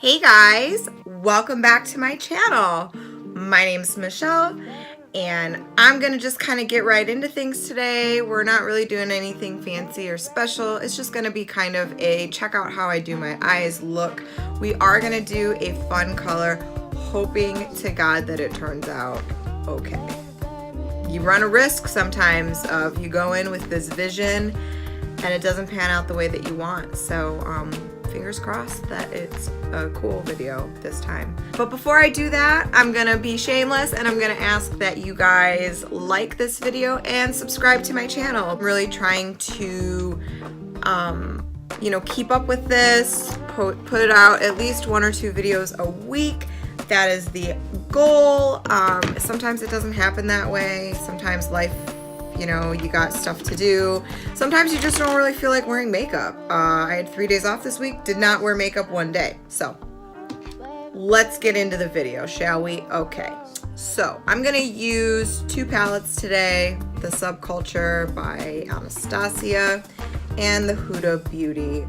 Hey guys, welcome back to my channel. My name's Michelle and I'm gonna just kind of get right into things today. We're not really doing anything fancy or special. It's just gonna be kind of a check out how I do my eyes look. We are gonna do a fun color, hoping to God that it turns out okay. You run a risk sometimes of you go in with this vision and it doesn't pan out the way that you want. So fingers crossed that it's a cool video this time. But before I do that, I'm gonna be shameless and I'm gonna ask that you guys like this video and subscribe to my channel. I'm really trying to keep up with this, put out at least 1 or 2 videos a week. That is the goal. Sometimes it doesn't happen that way. Sometimes life, you got stuff to do. Sometimes you just don't really feel like wearing makeup. I had 3 days off this week, did not wear makeup one day. So let's get into the video, shall we? Okay, so I'm gonna use 2 palettes today, the Subculture by Anastasia and the Huda Beauty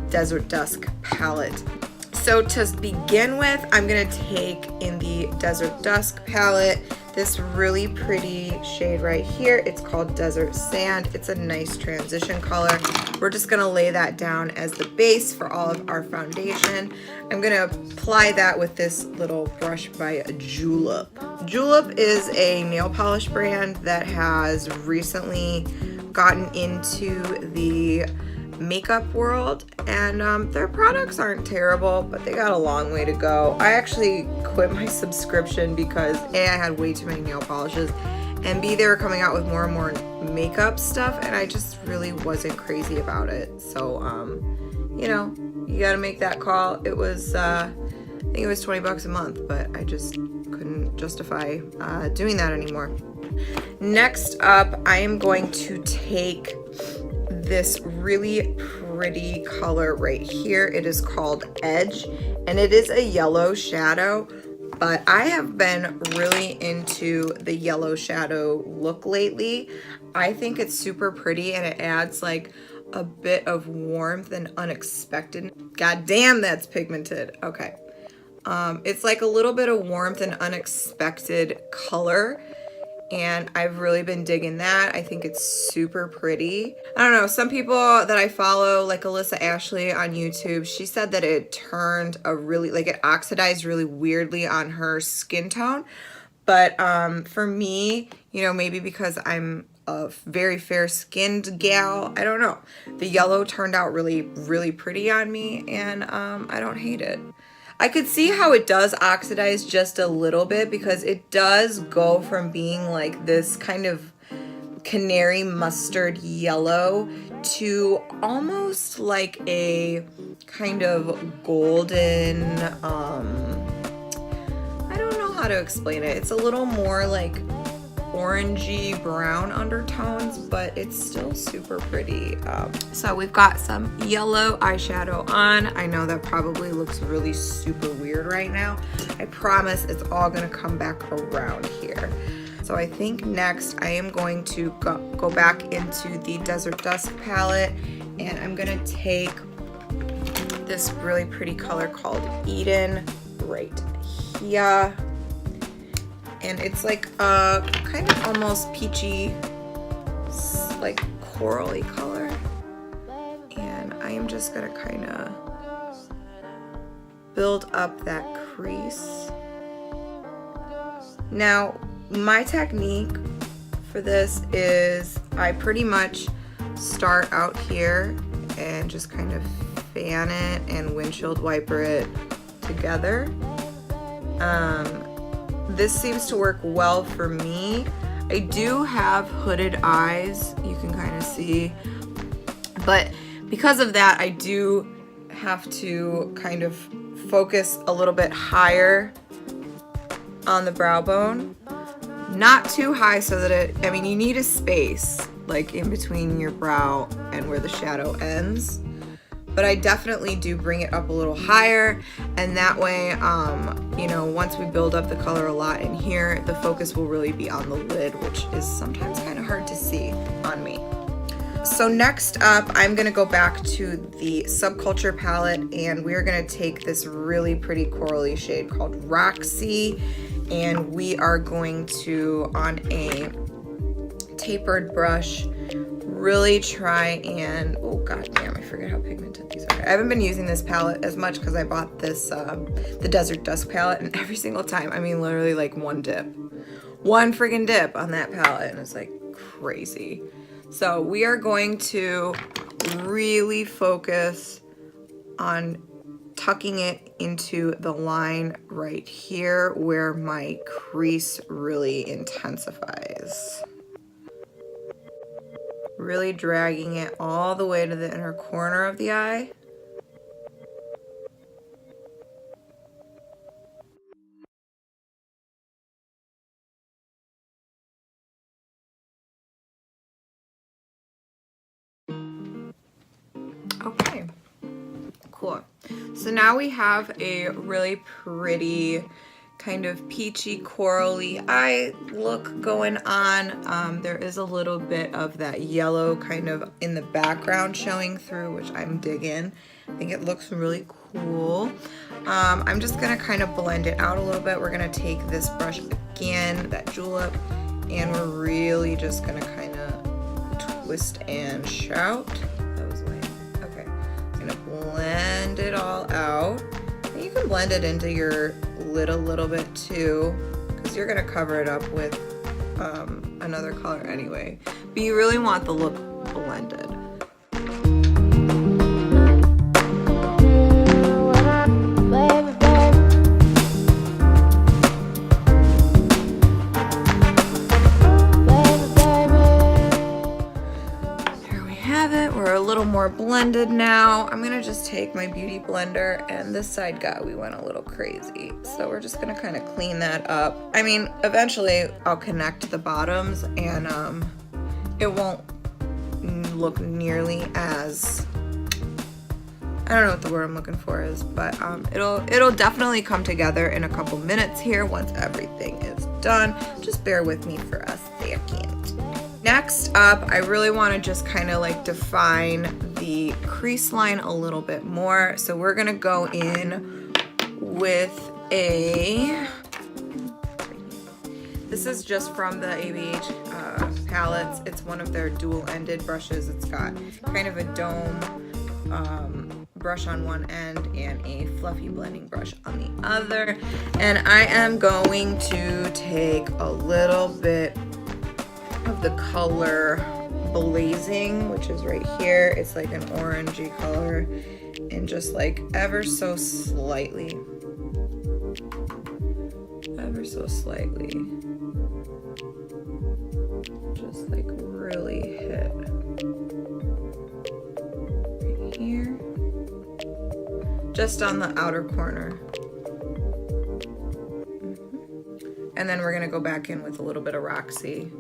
Desert Dusk palette. So to begin with, I'm gonna take in the Desert Dusk palette this really pretty shade right here. It's called Desert Sand. It's a nice transition color. We're just gonna lay that down as the base for all of our foundation. I'm gonna apply that with this little brush by Julep. Julep is a nail polish brand that has recently gotten into the makeup world, and their products aren't terrible, but they got a long way to go. I actually quit my subscription because A, I had way too many nail polishes, and B, they were coming out with more and more makeup stuff, and I just really wasn't crazy about it. So you gotta make that call. It was I think it was 20 bucks a month, but I just couldn't justify doing that anymore. Next up, I am going to take this really pretty color right here. It is called Edge, and it is a yellow shadow, but I have been really into the yellow shadow look lately. I think it's super pretty and it adds like a bit of warmth and unexpected. God damn, that's pigmented. Okay. It's like a little bit of warmth and unexpected color, and I've really been digging that. I think it's super pretty. I don't know, some people that I follow, like Alyssa Ashley on YouTube, she said that it turned it oxidized really weirdly on her skin tone. But for me, maybe because I'm a very fair-skinned gal, I don't know. The yellow turned out really, really pretty on me, and I don't hate it. I could see how it does oxidize just a little bit because it does go from being like this kind of canary mustard yellow to almost like a kind of golden, I don't know how to explain it. It's a little more like orangey brown undertones, but it's still super pretty. So we've got some yellow eyeshadow on. I know that probably looks really super weird right now. I promise it's all gonna come back around here. So I think next I am going to go back into the Desert Dusk palette, and I'm gonna take this really pretty color called Eden right here. And it's like a kind of almost peachy, like corally color. And I am just gonna kind of build up that crease. Now, my technique for this is I pretty much start out here and just kind of fan it and windshield wiper it together. This seems to work well for me. I do have hooded eyes, you can kind of see, but because of that, I do have to kind of focus a little bit higher on the brow bone. Not too high so that you need a space like in between your brow and where the shadow ends. But I definitely do bring it up a little higher, and that way, once we build up the color a lot in here, the focus will really be on the lid, which is sometimes kind of hard to see on me. So next up, I'm gonna go back to the Subculture palette, and we're gonna take this really pretty corally shade called Roxy, and we are going to, on a tapered brush, really try and, oh god damn, I forget how pigmented these are. I haven't been using this palette as much because I bought this, the Desert Dusk palette, and every single time, I mean literally like one friggin' dip on that palette, and it's like crazy. So we are going to really focus on tucking it into the line right here where my crease really intensifies. Really dragging it all the way to the inner corner of the eye. Okay, cool. So now we have a really pretty kind of peachy corally eye look going on. There is a little bit of that yellow kind of in the background showing through, which I'm digging. I think it looks really cool. I'm just gonna kind of blend it out a little bit. We're gonna take this brush again, that julep, and we're really just gonna kind of twist and shout. That was lame. Okay, I'm gonna blend it all out. And you can blend it into your lid a little bit too, because you're gonna cover it up with another color anyway. But you really want the look blended. We're a little more blended now. I'm gonna just take my beauty blender, and this side guy, we went a little crazy. So we're just gonna kind of clean that up. I mean, eventually I'll connect the bottoms, and it won't look nearly as, I don't know what the word I'm looking for is, but it'll definitely come together in a couple minutes here once everything is done. Just bear with me for a second. Next up, I really want to just kind of like define the crease line a little bit more. So we're going to go in with this is just from the ABH palettes. It's one of their dual-ended brushes. It's got kind of a dome brush on one end and a fluffy blending brush on the other. And I am going to take a little bit of the color Blazing, which is right here. It's like an orangey color, and just like ever so slightly, just like really hit right here, just on the outer corner. And then we're gonna go back in with a little bit of Roxy.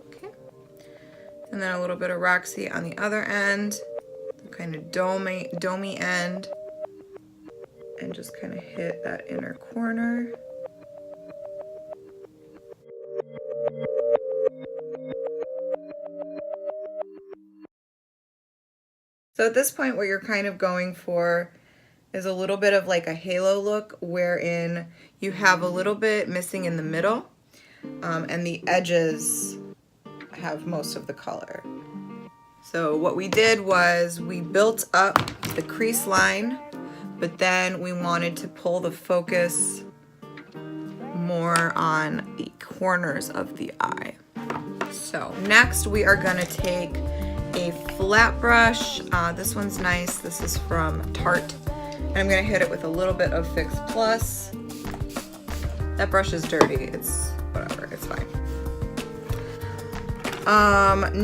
Okay, and then a little bit of Roxy on the other end, kind of domey end, and just kind of hit that inner corner. So at this point, what you're kind of going for is a little bit of like a halo look, wherein you have a little bit missing in the middle, and the edges have most of the color. So what we did was we built up the crease line, but then we wanted to pull the focus more on the corners of the eye. So next we are gonna take a flat brush. This one's nice. This is from Tarte. And I'm gonna hit it with a little bit of Fix Plus. That brush is dirty. It's whatever, it's fine.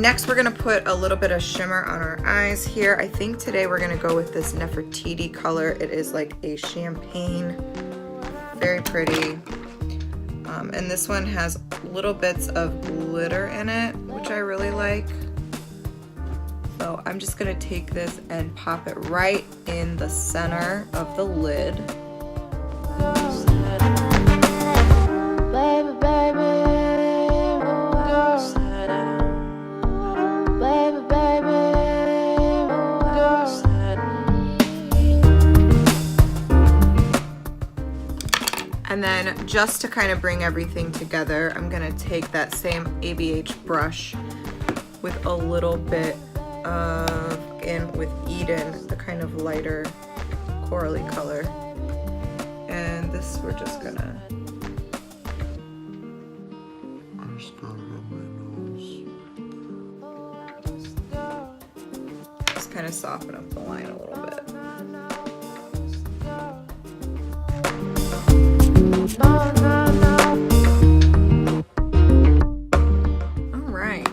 Next we're gonna put a little bit of shimmer on our eyes here. I think today we're gonna go with this Nefertiti color. It is like a champagne, very pretty. And this one has little bits of glitter in it, which I really like. So I'm just gonna take this and pop it right in the center of the lid. And then just to kind of bring everything together, I'm gonna take that same ABH brush with a little bit of, in with Eden, the kind of lighter corally color. And this we're just gonna just kind of soften up the line a little bit.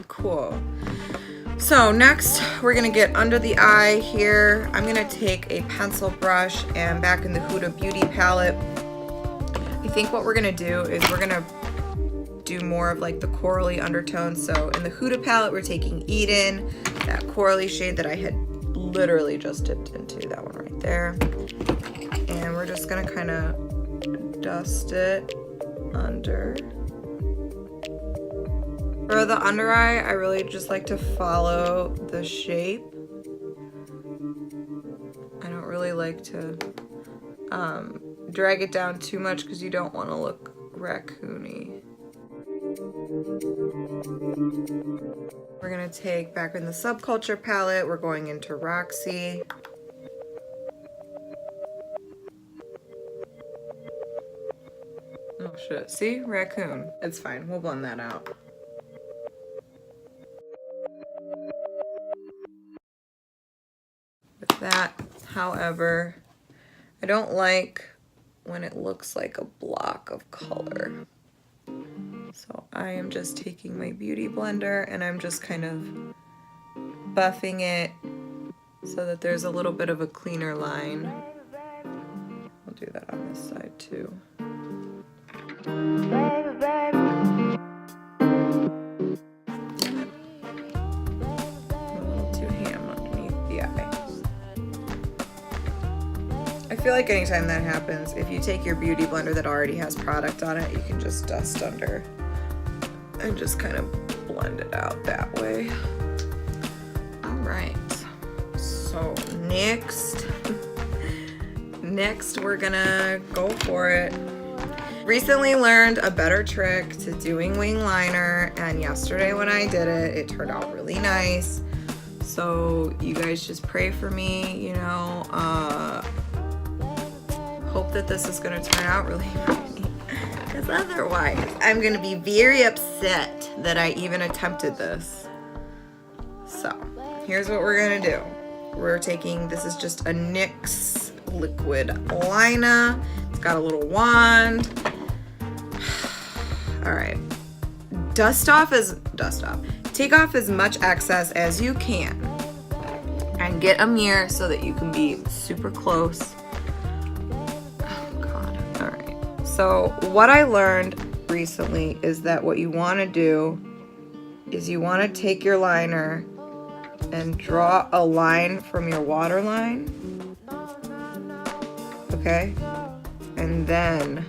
Cool. So next we're gonna get under the eye here. I'm gonna take a pencil brush, and back in the Huda Beauty palette, I think what we're gonna do is we're gonna do more of like the corally undertone. So in the Huda palette, we're taking Eden, that corally shade that I had literally just dipped into, that one right there. And we're just gonna kind of dust it under. For the under eye, I really just like to follow the shape. I don't really like to drag it down too much because you don't want to look raccoony. We're gonna take, back in the Subculture palette, we're going into Roxy. Oh shit, see? Raccoon. It's fine, we'll blend that out. With that, however, I don't like when it looks like a block of color. So I am just taking my beauty blender and I'm just kind of buffing it so that there's a little bit of a cleaner line. I'll do that on this side too. I feel like anytime that happens, if you take your beauty blender that already has product on it, you can just dust under and just kind of blend it out that way. All right, so next we're gonna go for it. Recently learned a better trick to doing wing liner, and yesterday when I did it, it turned out really nice. So you guys just pray for me, you know, hope that this is gonna turn out really pretty, because otherwise I'm gonna be very upset that I even attempted this. So here's what we're gonna do. We're taking, this is just a NYX liquid liner. It's got a little wand. All right, take off as much excess as you can and get a mirror so that you can be super close. So what I learned recently is that what you want to do is you want to take your liner and draw a line from your waterline, okay? And then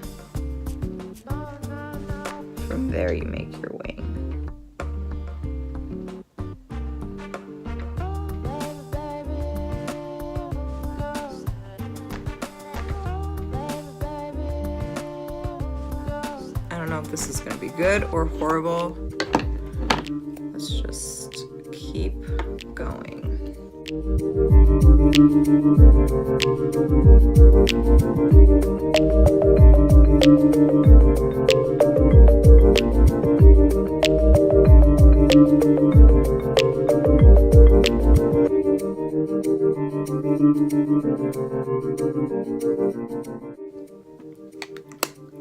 from there you make your wing. I don't know if this is going to be good or horrible. Let's just keep going.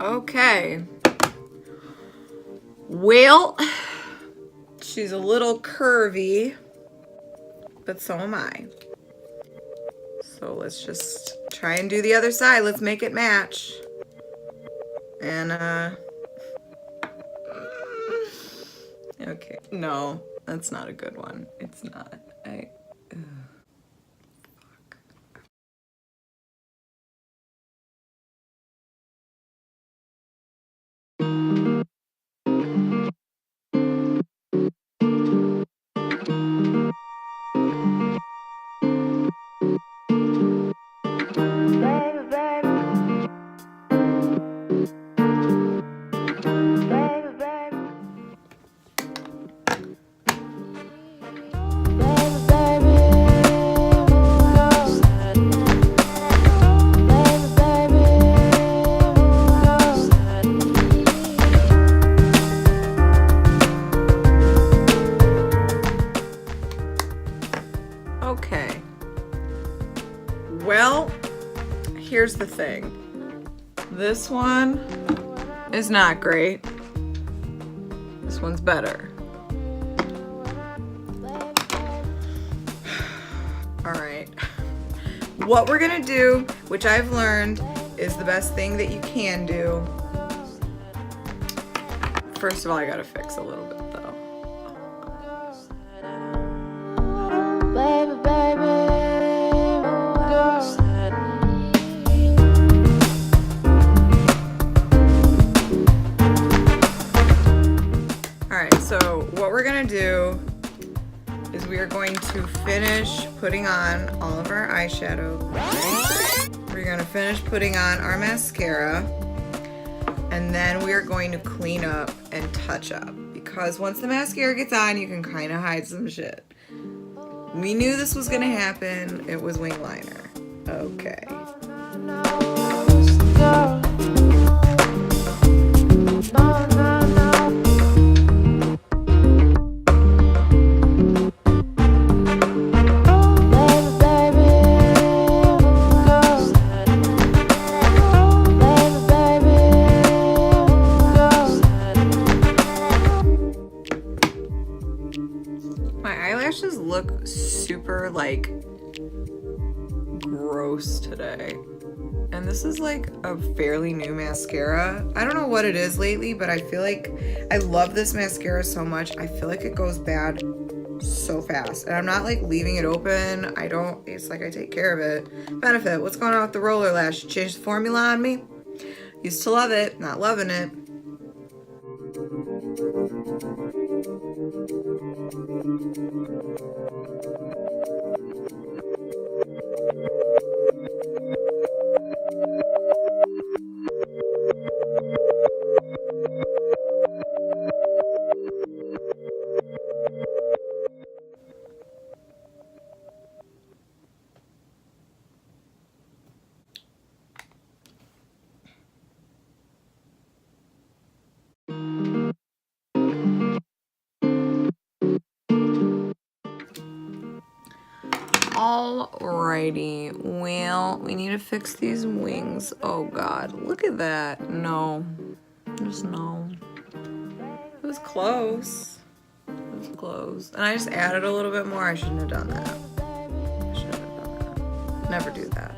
Okay. Well, she's a little curvy, but so am I. So let's just try and do the other side. Let's make it match. And, okay. No, that's not a good one. It's not. thing. This one is not great. This one's better. All right. What we're gonna do, which I've learned is the best thing that you can do. First of all, I gotta fix a little bit though. All right, so what we're gonna do is we are going to finish putting on all of our eyeshadow. We're gonna finish putting on our mascara, and then we're going to clean up and touch up, because once the mascara gets on, you can kind of hide some shit. We knew this was gonna happen. It was wing liner. Okay. Look super like gross today, and this is like a fairly new mascara. I don't know what it is lately, but I feel like I love this mascara so much. I feel like it goes bad so fast, and I'm not like leaving it open. It's like I take care of it. Benefit, what's going on with the roller lash? You changed the formula on me? Used to love it, not loving it. Alrighty, well, we need to fix these wings. Oh God, look at that. No, just no. It was close. It was close. And I just added a little bit more. I shouldn't have done that. I shouldn't have done that. Never do that.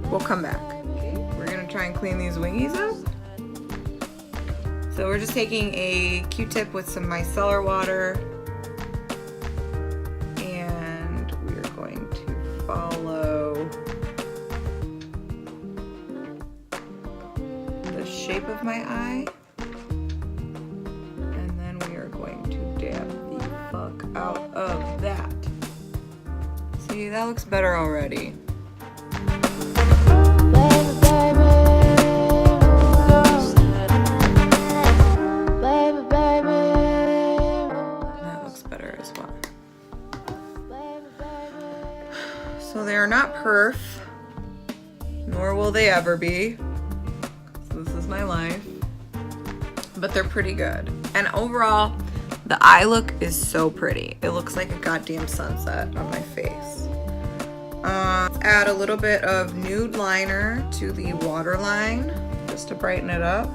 We'll come back. Okay, we're gonna try and clean these wingies up. So we're just taking a Q-tip with some micellar water, and we're going to follow the shape of my eye, and then we are going to dab the fuck out of that. See, that looks better already. So they are not perf, nor will they ever be. So this is my life. But they're pretty good. And overall, the eye look is so pretty. It looks like a goddamn sunset on my face. Add a little bit of nude liner to the waterline just to brighten it up.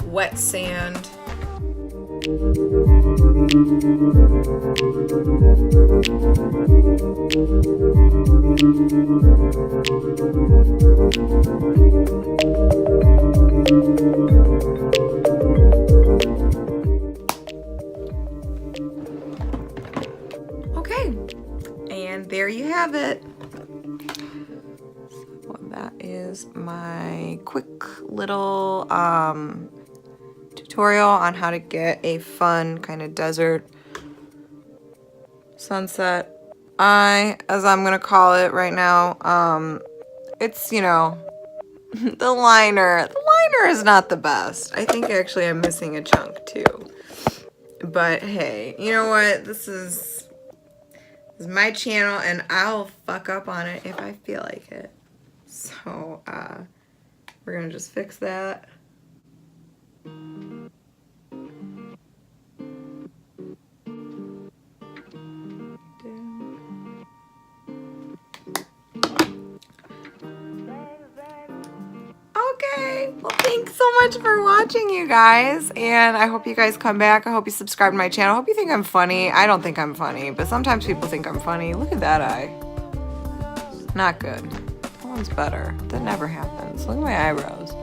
Wet sand. Okay, and there you have it. So that is my quick little tutorial on how to get a fun kind of desert sunset eye, as I'm gonna call it right now. it's, you know, the liner is not the best. I think actually I'm missing a chunk too. But hey, you know what? This is my channel and I'll fuck up on it if I feel like it. So, we're gonna just fix that. Okay, well thanks so much for watching, you guys, and I hope you guys come back. I hope you subscribe to my channel. I hope you think I'm funny. I don't think I'm funny, but sometimes people think I'm funny. Look at that eye. Not good. That one's better. That never happens. Look at my eyebrows.